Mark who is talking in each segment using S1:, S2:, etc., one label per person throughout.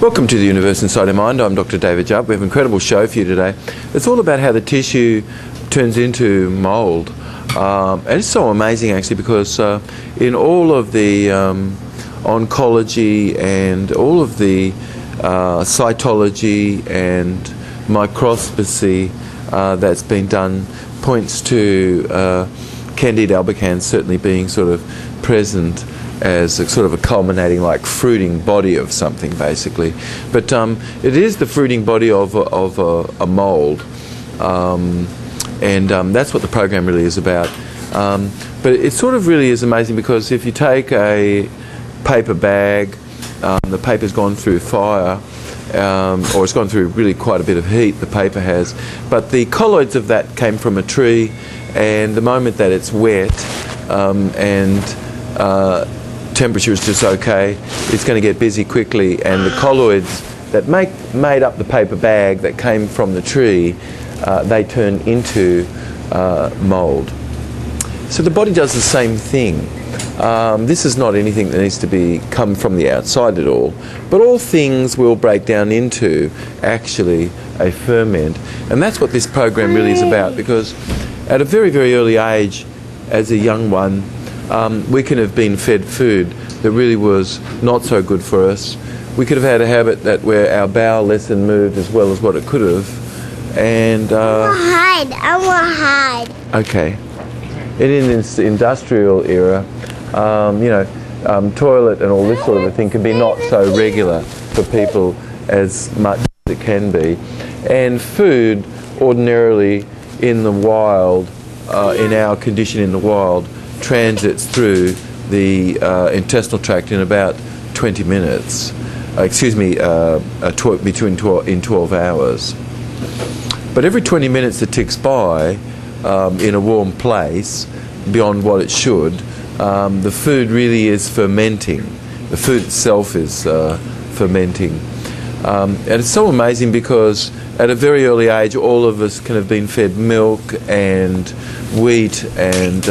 S1: Welcome to the Universe Inside Your Mind. I'm Dr. David Jubb. We have an incredible show for you today. It's all about how the tissue turns into mould. And it's so amazing actually because in all of the oncology and all of the cytology and microscopy that's been done points to Candida albicans certainly being sort of present as a sort of a culminating, like, fruiting body of something, basically. But it is the fruiting body of a mould, and that's what the program really is about. But it sort of really is amazing because if you take a paper bag, the paper's gone through fire, or it's gone through really quite a bit of heat, the paper has, but the colloids of that came from a tree, and the moment that it's wet temperature is just okay, it's going to get busy quickly, and the colloids that made up the paper bag that came from the tree, they turn into mould. So the body does the same thing. This is not anything that needs to come from the outside at all, but all things will break down into actually a ferment, and that's what this program really is about, because at a very, very early age, as a young one, we can have been fed food that really was not so good for us. We could have had a habit where our bowel lesson moved as well as what it could have. And
S2: I want to hide.
S1: Okay. And in this industrial era, toilet and all this sort of a thing can be not so regular for people as much as it can be. And food, ordinarily in the wild, in our condition in the wild, transits through the intestinal tract in about 20 minutes. In 12 hours. But every 20 minutes that ticks by in a warm place, beyond what it should, the food really is fermenting. The food itself is fermenting. And it's so amazing because at a very early age, all of us can have been fed milk and wheat and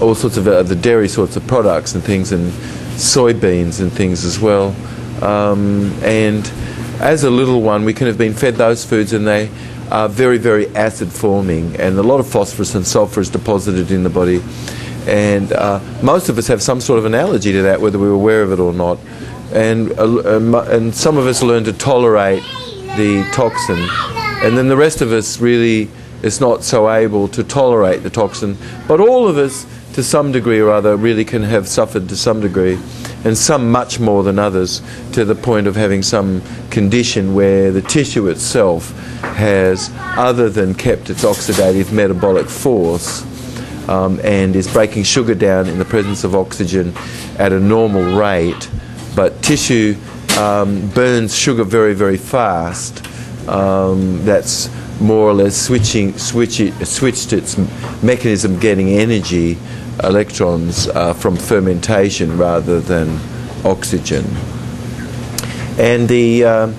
S1: all sorts of the dairy sorts of products and things, and soybeans and things as well. And as a little one, we can have been fed those foods, and they are very, very acid forming, and a lot of phosphorus and sulfur is deposited in the body. And most of us have some sort of an allergy to that, whether we were aware of it or not. And some of us learn to tolerate the toxin, and then the rest of us really is not so able to tolerate the toxin. But all of us, to some degree or other, really can have suffered to some degree, and some much more than others, to the point of having some condition where the tissue itself has, other than kept its oxidative metabolic force, and is breaking sugar down in the presence of oxygen at a normal rate, but tissue burns sugar very, very fast. That's more or less switched its mechanism getting energy, electrons, from fermentation rather than oxygen. And the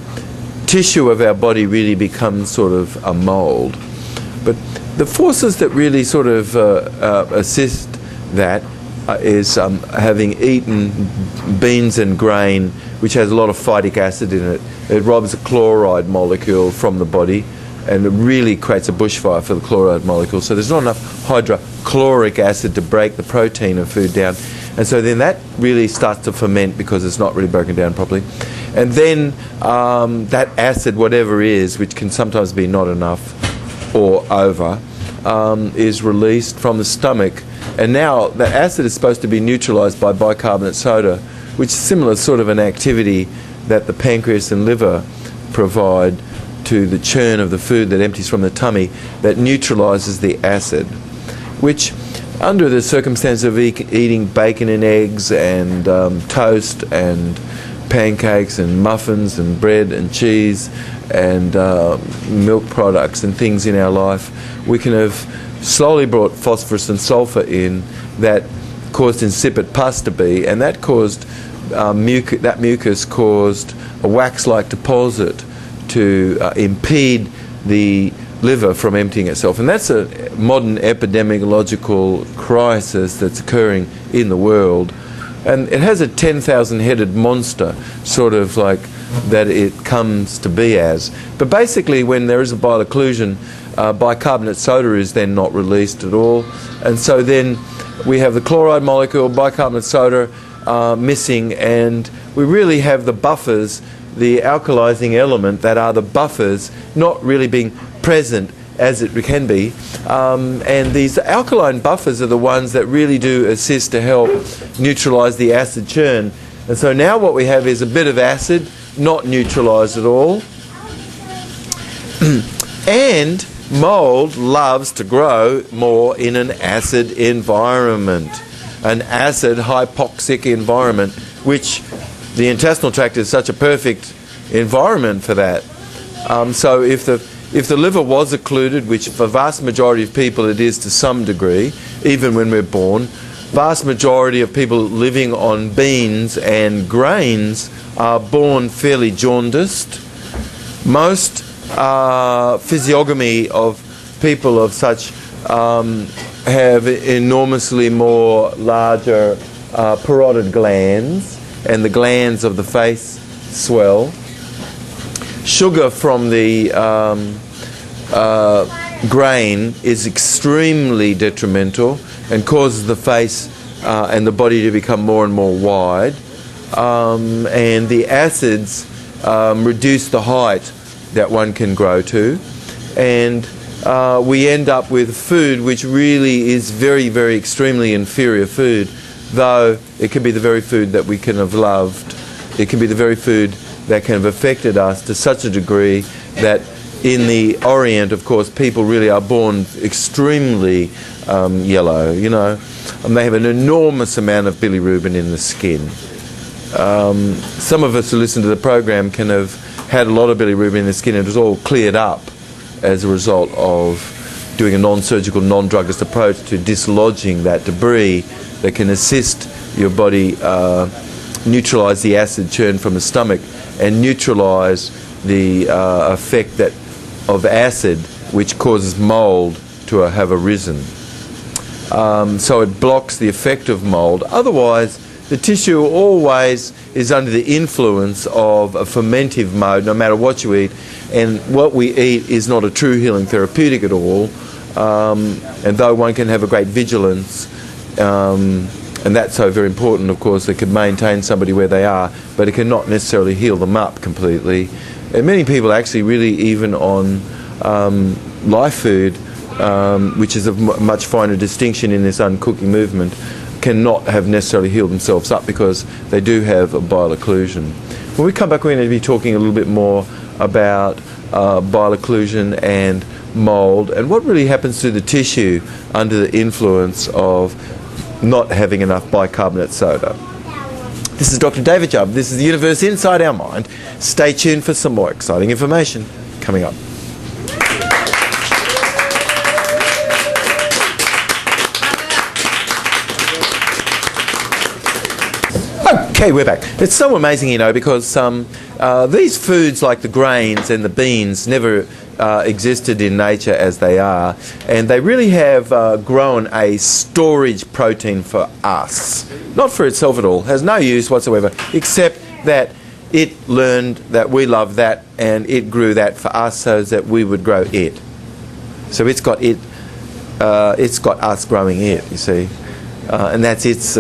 S1: tissue of our body really becomes sort of a mould. But the forces that really sort of assist that is having eaten beans and grain, which has a lot of phytic acid in it. It robs a chloride molecule from the body, and it really creates a bushfire for the chloride molecule. So there's not enough hydrochloric acid to break the protein of food down. And so then that really starts to ferment because it's not really broken down properly. And then that acid, whatever is, which can sometimes be not enough or over, is released from the stomach. And now the acid is supposed to be neutralized by bicarbonate soda, which is similar sort of an activity that the pancreas and liver provide to the churn of the food that empties from the tummy, that neutralizes the acid, which under the circumstance of eating bacon and eggs and toast and pancakes and muffins and bread and cheese and milk products and things in our life, we can have slowly brought phosphorus and sulfur in that caused insipid pus to be, and that caused that mucus caused a wax-like deposit to impede the liver from emptying itself. And that's a modern epidemiological crisis that's occurring in the world And it has a 10,000-headed monster, sort of like that it comes to be as. But basically, when there is a bile occlusion, bicarbonate soda is then not released at all. And so then we have the chloride molecule, bicarbonate soda missing, and we really have the buffers, the alkalizing element that are the buffers, not really being present as it can be. And these alkaline buffers are the ones that really do assist to help neutralize the acid churn. And so now what we have is a bit of acid, not neutralized at all. And mold loves to grow more in an acid environment, an acid hypoxic environment, which the intestinal tract is such a perfect environment for that. So if the liver was occluded, which for vast majority of people it is to some degree, even when we're born, vast majority of people living on beans and grains are born fairly jaundiced. Most physiognomy of people of such have enormously more larger parotid glands, and the glands of the face swell. Sugar from the grain is extremely detrimental and causes the face and the body to become more and more wide. And the acids reduce the height that one can grow to. And we end up with food which really is very, very extremely inferior food, though it can be the very food that we can have loved. It can be the very food that can have affected us to such a degree that in the Orient, of course, people really are born extremely yellow, you know. And they have an enormous amount of bilirubin in the skin. Some of us who listen to the program can have had a lot of bilirubin in the skin, and it was all cleared up as a result of doing a non-surgical, non-druggist approach to dislodging that debris that can assist your body neutralize the acid churn from the stomach and neutralize the effect of acid which causes mold to have arisen. So it blocks the effect of mold. Otherwise, the tissue always is under the influence of a fermentive mode, no matter what you eat. And what we eat is not a true healing therapeutic at all. And though one can have a great vigilance, and that's so very important, of course, it can maintain somebody where they are, but it cannot necessarily heal them up completely. And many people actually really, even on live food, which is a much finer distinction in this uncooking movement, cannot have necessarily healed themselves up because they do have a bile occlusion. When we come back, we're going to be talking a little bit more about bile occlusion and mold and what really happens to the tissue under the influence of not having enough bicarbonate soda. This is Dr. David Jubb. This is the universe inside our mind. Stay tuned for some more exciting information coming up. Okay, we're back. It's so amazing, you know, because these foods like the grains and the beans never existed in nature as they are, and they really have grown a storage protein for us. Not for itself at all, has no use whatsoever, except that it learned that we love that and it grew that for us so that we would grow it. So it's got us growing it, you see, and that's its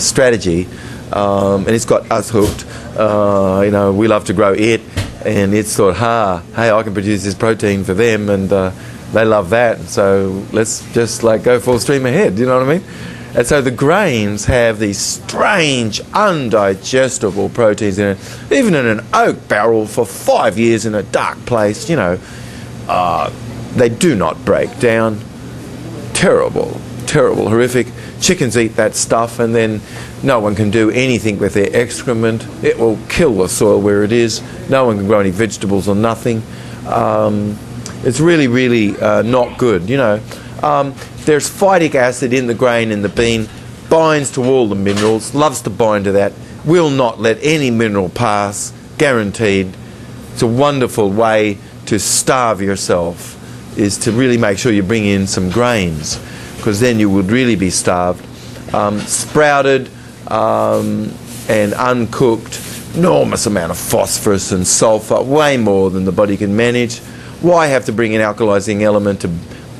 S1: strategy. And it's got us hooked. You know, we love to grow it, and it's thought, hey, I can produce this protein for them, and they love that, so let's just like go full stream ahead, you know what I mean? And so the grains have these strange, undigestible proteins in it. Even in an oak barrel for 5 years in a dark place, you know, they do not break down. Terrible, terrible, horrific. Chickens eat that stuff, and then no one can do anything with their excrement. It will kill the soil where it is. No one can grow any vegetables or nothing. It's really, really not good, you know. There's phytic acid in the grain and the bean, binds to all the minerals, loves to bind to that, will not let any mineral pass, guaranteed. It's a wonderful way to starve yourself, is to really make sure you bring in some grains, because then you would really be starved. Sprouted and uncooked, enormous amount of phosphorus and sulfur, way more than the body can manage. Why have to bring an alkalizing element to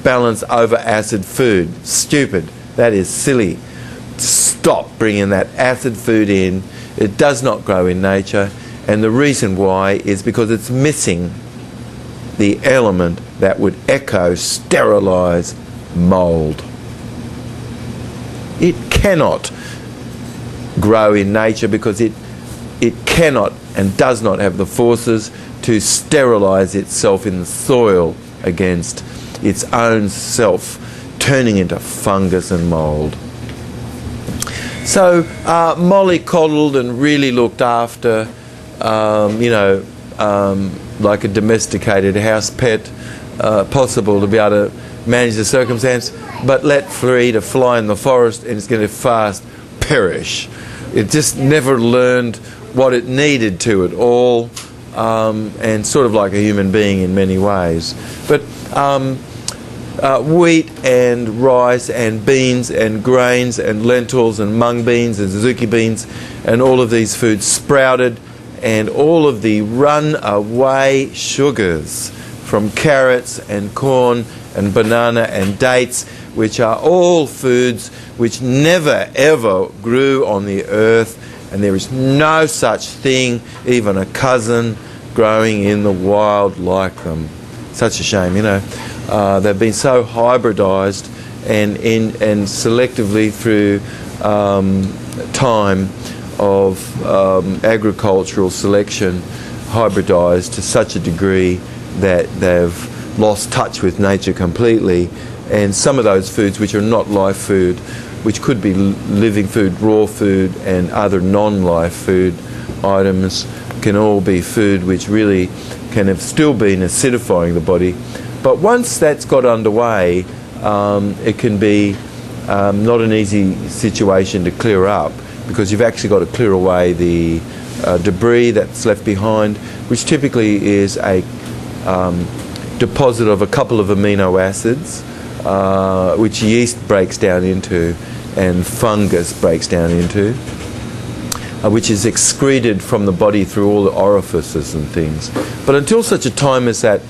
S1: balance over acid food? Stupid. That is silly. Stop bringing that acid food in. It does not grow in nature, and the reason why is because it's missing the element that would sterilize mold. It cannot grow in nature because it cannot and does not have the forces to sterilize itself in the soil against its own self turning into fungus and mold. So mollycoddled and really looked after, like a domesticated house pet, possible to be able to manage the circumstance, but let free to fly in the forest and it's going to fast perish. It just never learned what it needed to at all, and sort of like a human being in many ways. But wheat and rice and beans and grains and lentils and mung beans and Suzuki beans and all of these foods sprouted, and all of the runaway sugars from carrots and corn and banana and dates, which are all foods which never ever grew on the earth, and there is no such thing, even a cousin, growing in the wild like them. Such a shame, they've been so hybridized and selectively through time of agricultural selection, hybridized to such a degree that they've lost touch with nature completely. And some of those foods which are not life food, which could be living food, raw food, and other non-life food items, can all be food which really can have still been acidifying the body. But once that's got underway, it can be not an easy situation to clear up, because you've actually got to clear away the debris that's left behind, which typically is a deposit of a couple of amino acids, which yeast breaks down into and fungus breaks down into, which is excreted from the body through all the orifices and things. But until such a time as that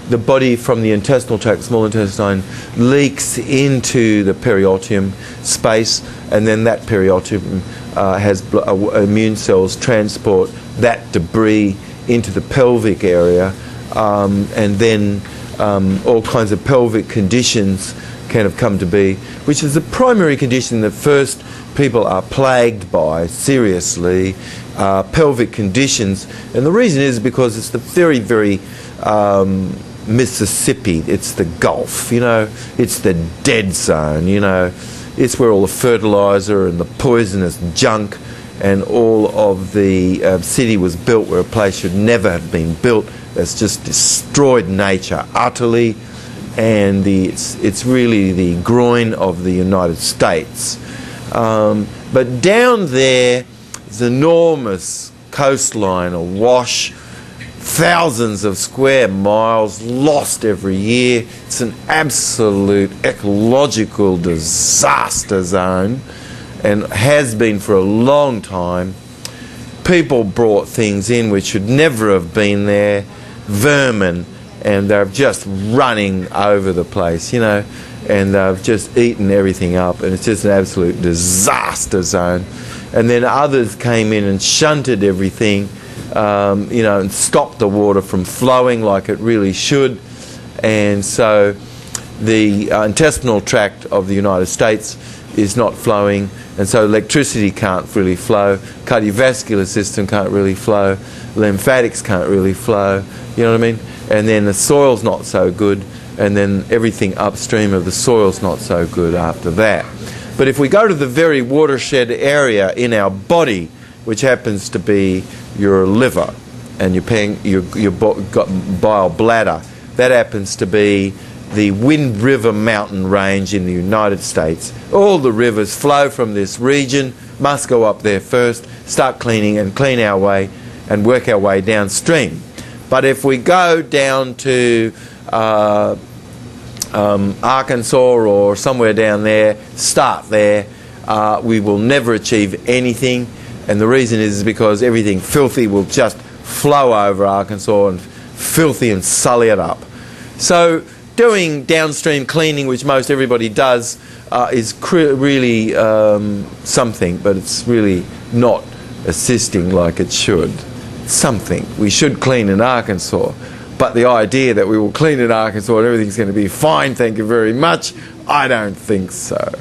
S1: the body from the intestinal tract, small intestine, leaks into the periosteum space, and then that periosteum has immune cells transport that debris into the pelvic area, and then all kinds of pelvic conditions kind of come to be, which is the primary condition that first people are plagued by seriously, pelvic conditions. And the reason is because it's the very, very Mississippi, it's the Gulf, it's the dead zone, it's where all the fertilizer and the poisonous junk and all of the city was built where a place should never have been built. That's just destroyed nature utterly, and it's really the groin of the United States. But down there is enormous coastline awash, thousands of square miles lost every year. It's an absolute ecological disaster zone, and has been for a long time. People brought things in which should never have been there, vermin, and they're just running over the place, and they've just eaten everything up, and it's just an absolute disaster zone. And then others came in and shunted everything, and stopped the water from flowing like it really should. And so the intestinal tract of the United States is not flowing, and so electricity can't really flow, cardiovascular system can't really flow, lymphatics can't really flow, you know what I mean? And then the soil's not so good, and then everything upstream of the soil's not so good after that. But if we go to the very watershed area in our body, which happens to be your liver and your bile bladder, that happens to be the Wind River mountain range in the United States. All the rivers flow from this region, must go up there first, start cleaning and clean our way and work our way downstream. But if we go down to Arkansas or somewhere down there, start there, we will never achieve anything. And the reason is because everything filthy will just flow over Arkansas and filthy and sully it up. So doing downstream cleaning, which most everybody does, is really something, but it's really not assisting like it should. Something. We should clean in Arkansas, but the idea that we will clean in Arkansas and everything's going to be fine, thank you very much, I don't think so.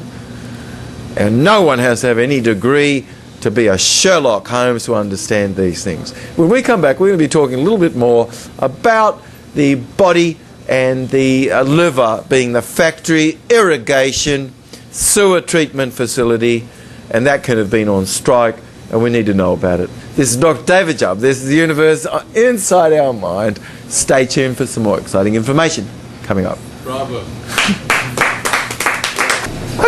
S1: And no one has to have any degree to be a Sherlock Holmes to understand these things. When we come back, we're going to be talking a little bit more about the body and the liver being the factory, irrigation, sewer treatment facility, and that could have been on strike, and we need to know about it. This is Dr. David Jubb. This is the universe inside our mind. Stay tuned for some more exciting information coming up.
S3: Bravo.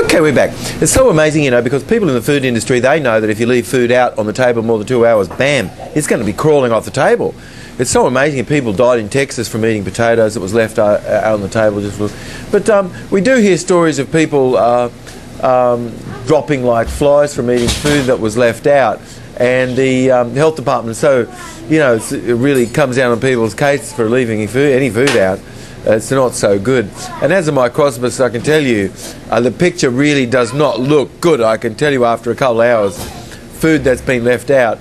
S1: Okay, we're back. It's so amazing, you know, because people in the food industry, they know that if you leave food out on the table more than 2 hours, bam, it's going to be crawling off the table. It's so amazing. People died in Texas from eating potatoes that was left out on the table. But we do hear stories of people dropping like flies from eating food that was left out. And the health department, so, you know, it really comes down on people's case for leaving any food out. It's not so good. And as a microscopist, I can tell you, the picture really does not look good. I can tell you after a couple of hours, food that's been left out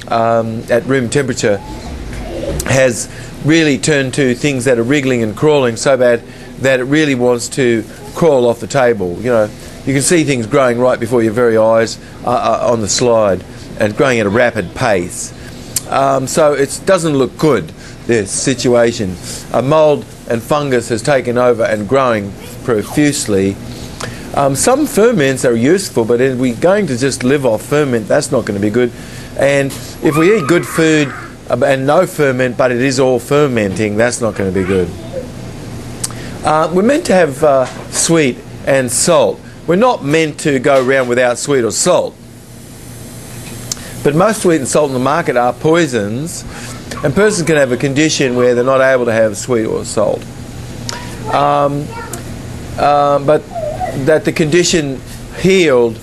S1: at room temperature has really turned to things that are wriggling and crawling so bad that it really wants to crawl off the table. You know, you can see things growing right before your very eyes on the slide, and growing at a rapid pace. So it doesn't look good, this situation. Mould and fungus has taken over and growing profusely. Some ferments are useful, but if we're going to just live off ferment, that's not going to be good. And if we eat good food and no ferment, but it is all fermenting, that's not going to be good. We're meant to have sweet and salt. We're not meant to go around without sweet or salt. But most sweet and salt in the market are poisons, and persons can have a condition where they're not able to have sweet or salt. But that the condition healed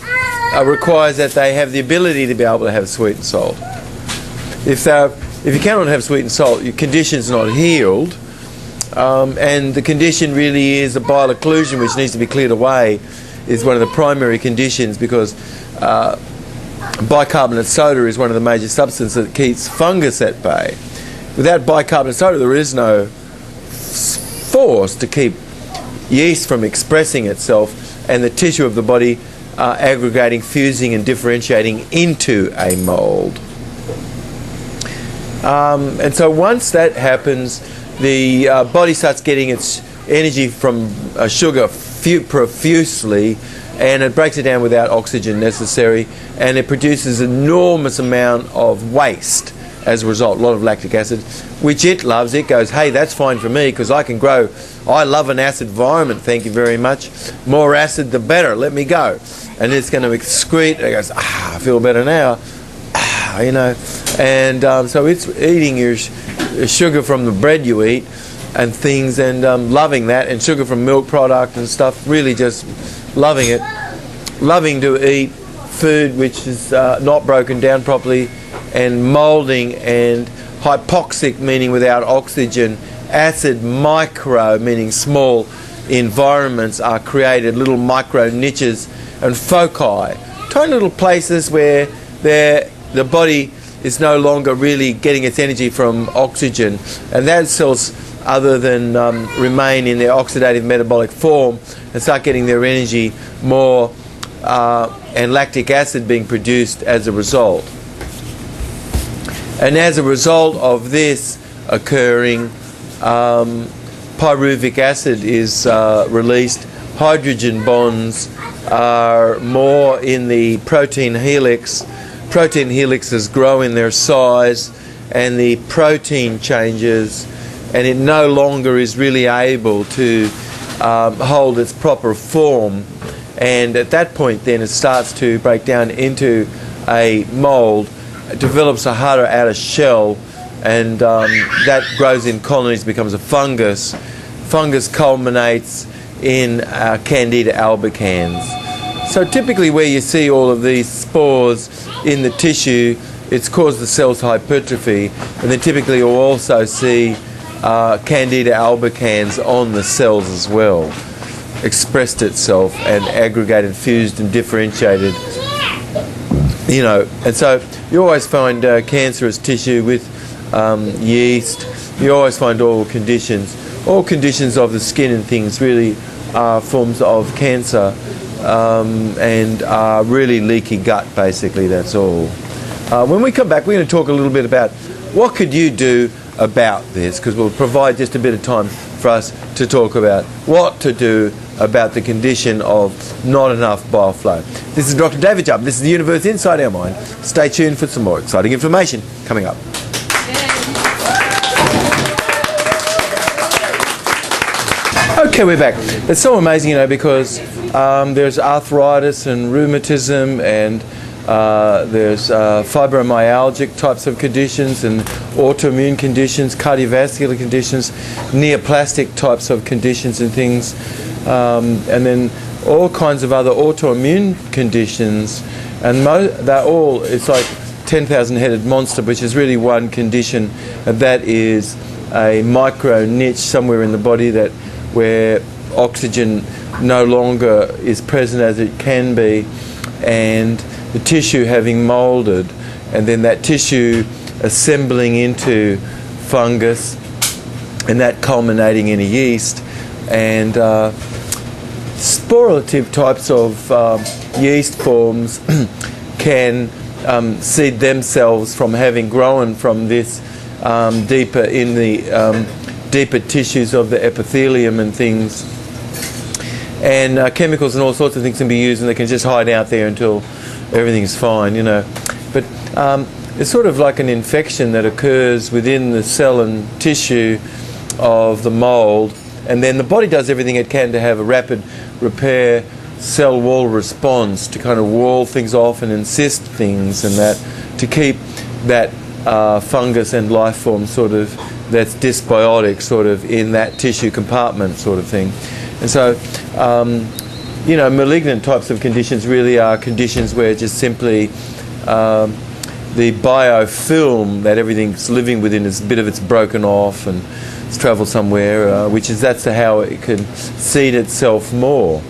S1: requires that they have the ability to be able to have sweet and salt. If you cannot have sweet and salt, your condition's not healed, and the condition really is a bile occlusion which needs to be cleared away, is one of the primary conditions, because bicarbonate soda is one of the major substances that keeps fungus at bay. Without bicarbonate soda, there is no force to keep yeast from expressing itself and the tissue of the body aggregating, fusing and differentiating into a mould. And so once that happens, the body starts getting its energy from sugar profusely, and it breaks it down without oxygen necessary, and it produces an enormous amount of waste as a result, a lot of lactic acid, which it loves. It goes, hey, that's fine for me because I can grow. I love an acid environment, thank you very much. More acid, the better, let me go. And it's going to excrete, it goes, I feel better now, you know. And so it's eating your sugar from the bread you eat and things, and loving that, and sugar from milk product and stuff, really just loving it. Loving to eat food which is not broken down properly, and moulding and hypoxic, meaning without oxygen, acid micro, meaning small environments are created, little micro niches and foci, tiny little places where the body is no longer really getting its energy from oxygen, and that cells, other than remain in their oxidative metabolic form and start getting their energy more, and lactic acid being produced as a result. And as a result of this occurring, pyruvic acid is released. Hydrogen bonds are more in the protein helix. Protein helixes grow in their size, and the protein changes, and it no longer is really able to hold its proper form. And at that point then it starts to break down into a mould. It develops a harder outer shell, and that grows in colonies, becomes a fungus. Fungus culminates in Candida albicans. So typically where you see all of these spores in the tissue, it's caused the cells hypertrophy, and then typically you'll also see Candida albicans on the cells as well, expressed itself and aggregated, fused and differentiated, you know. And so you always find cancerous tissue with yeast. You always find all conditions of the skin and things really are forms of cancer, and really leaky gut, basically. That's all. When we come back, we're going to talk a little bit about what could you do about this, because we'll provide just a bit of time for us to talk about what to do about the condition of not enough bile flow. This is Dr. David Jubb. This is the universe inside our mind. Stay tuned for some more exciting information coming up. Okay, we're back. It's so amazing, you know, because there's arthritis and rheumatism, and there's fibromyalgic types of conditions, and autoimmune conditions, cardiovascular conditions, neoplastic types of conditions and things, and then all kinds of other autoimmune conditions, and they're all, it's like 10,000-headed monster, which is really one condition, and that is a micro niche somewhere in the body that where oxygen no longer is present as it can be, and the tissue having moulded, and then that tissue assembling into fungus, and that culminating in a yeast, and sporulative types of yeast forms can seed themselves from having grown from this deeper in the deeper tissues of the epithelium and things, and chemicals and all sorts of things can be used, and they can just hide out there until everything's fine, you know. But it's sort of like an infection that occurs within the cell and tissue of the mold, and then the body does everything it can to have a rapid repair cell wall response to kind of wall things off and encysst things, and that to keep that fungus and life form sort of that's dysbiotic sort of in that tissue compartment sort of thing. And so you know, malignant types of conditions really are conditions where just simply the biofilm that everything's living within is a bit of it's broken off and it's travelled somewhere, that's how it can seed itself more.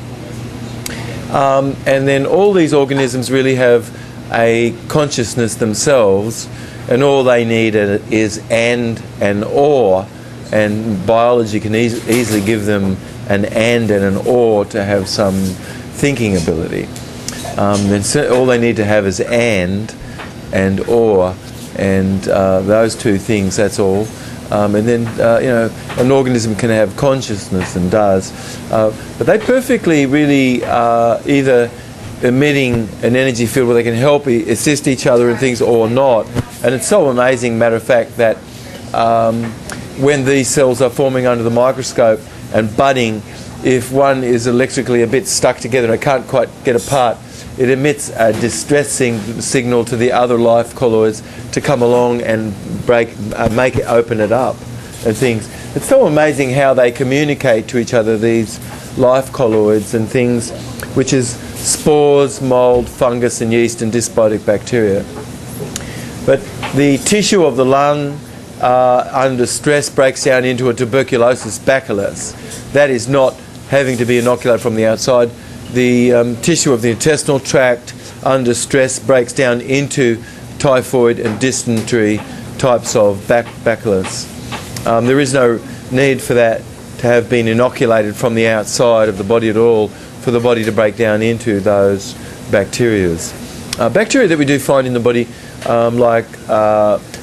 S1: And then all these organisms really have a consciousness themselves, and all they need is and or, and biology can easily give them an and an or to have some thinking ability. And so all they need to have is and or, and those two things, that's all. And then, you know, an organism can have consciousness and does. But they perfectly really either emitting an energy field where they can help assist each other in things or not. And it's so amazing, matter of fact, that when these cells are forming under the microscope and budding, if one is electrically a bit stuck together and can't quite get apart, it emits a distressing signal to the other life colloids to come along and make it, open it up and things. It's so amazing how they communicate to each other, these life colloids and things, which is spores, mold, fungus and yeast and dysbiotic bacteria. But the tissue of the lung under stress breaks down into a tuberculosis bacillus. That is not having to be inoculated from the outside. The tissue of the intestinal tract under stress breaks down into typhoid and dysentery types of bacillus. There is no need for that to have been inoculated from the outside of the body at all for the body to break down into those bacteria. Bacteria that we do find in the body, like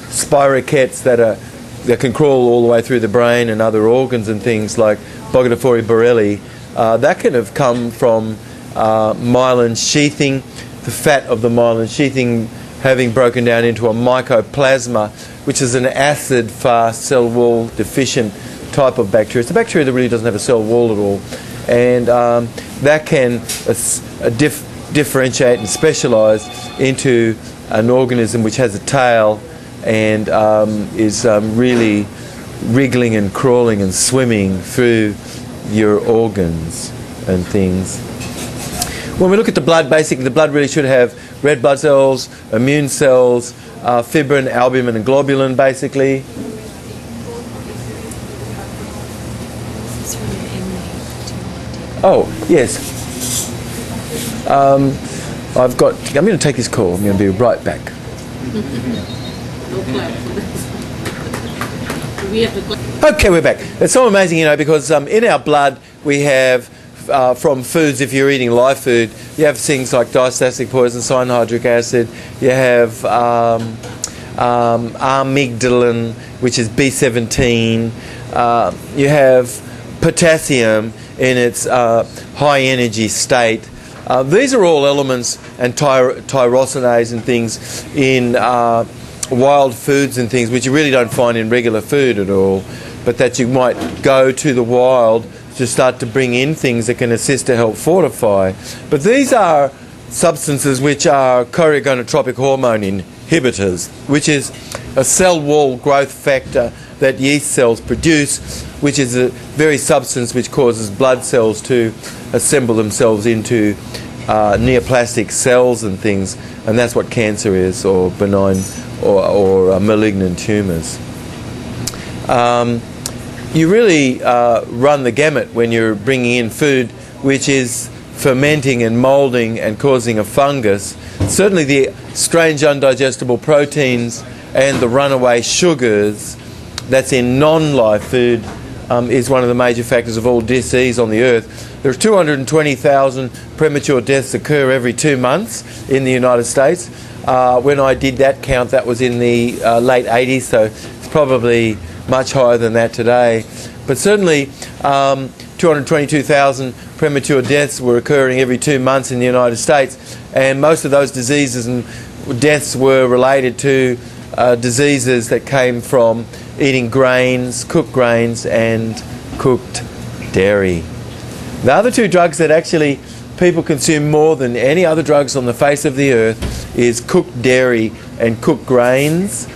S1: spirochetes that can crawl all the way through the brain and other organs and things like Bogodophora borrelii, that can have come from myelin sheathing, the fat of the myelin sheathing having broken down into a mycoplasma, which is an acid-fast cell wall deficient type of bacteria. It's a bacteria that really doesn't have a cell wall at all, and that can differentiate and specialise into an organism which has a tail and is really wriggling and crawling and swimming through your organs and things. When we look at the blood, basically the blood really should have red blood cells, immune cells, fibrin, albumin and globulin basically. Oh, yes. I'm going to take this call. I'm going to be right back. Okay, we're back. It's so amazing, because in our blood we have, from foods, if you're eating live food, you have things like diastatic poison, cyanhydric acid, you have amygdalin, which is B17, you have potassium in its high energy state. These are all elements, and tyrosinase and things in wild foods and things which you really don't find in regular food at all, but that you might go to the wild to start to bring in things that can assist to help fortify. But these are substances which are choreogonotropic hormone inhibitors, which is a cell wall growth factor that yeast cells produce, which is a very substance which causes blood cells to assemble themselves into neoplastic cells and things, and that's what cancer is, or benign or malignant tumours. You really run the gamut when you're bringing in food which is fermenting and moulding and causing a fungus. Certainly the strange undigestible proteins and the runaway sugars that's in non-live food is one of the major factors of all disease on the earth. There's 220,000 premature deaths occur every 2 months in the United States. When I did that count, that was in the late 80s, so it's probably much higher than that today. But certainly 222,000 premature deaths were occurring every 2 months in the United States, and most of those diseases and deaths were related to diseases that came from eating grains, cooked grains and cooked dairy. The other two drugs that actually people consume more than any other drugs on the face of the earth is cooked dairy and cooked grains.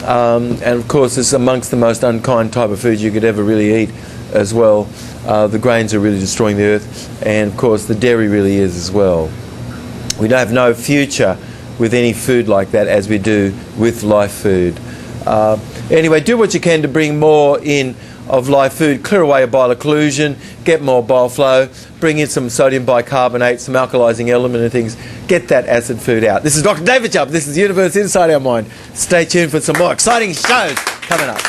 S1: And of course it's amongst the most unkind type of food you could ever really eat as well. The grains are really destroying the earth, and of course the dairy really is as well. We don't have no future with any food like that as we do with live food. Anyway, do what you can to bring more in of live food. Clear away a bile occlusion, get more bile flow, bring in some sodium bicarbonate, some alkalizing element and things. Get that acid food out. This is Dr. David Jubb. This is Universe Inside Our Mind. Stay tuned for some more exciting shows coming up.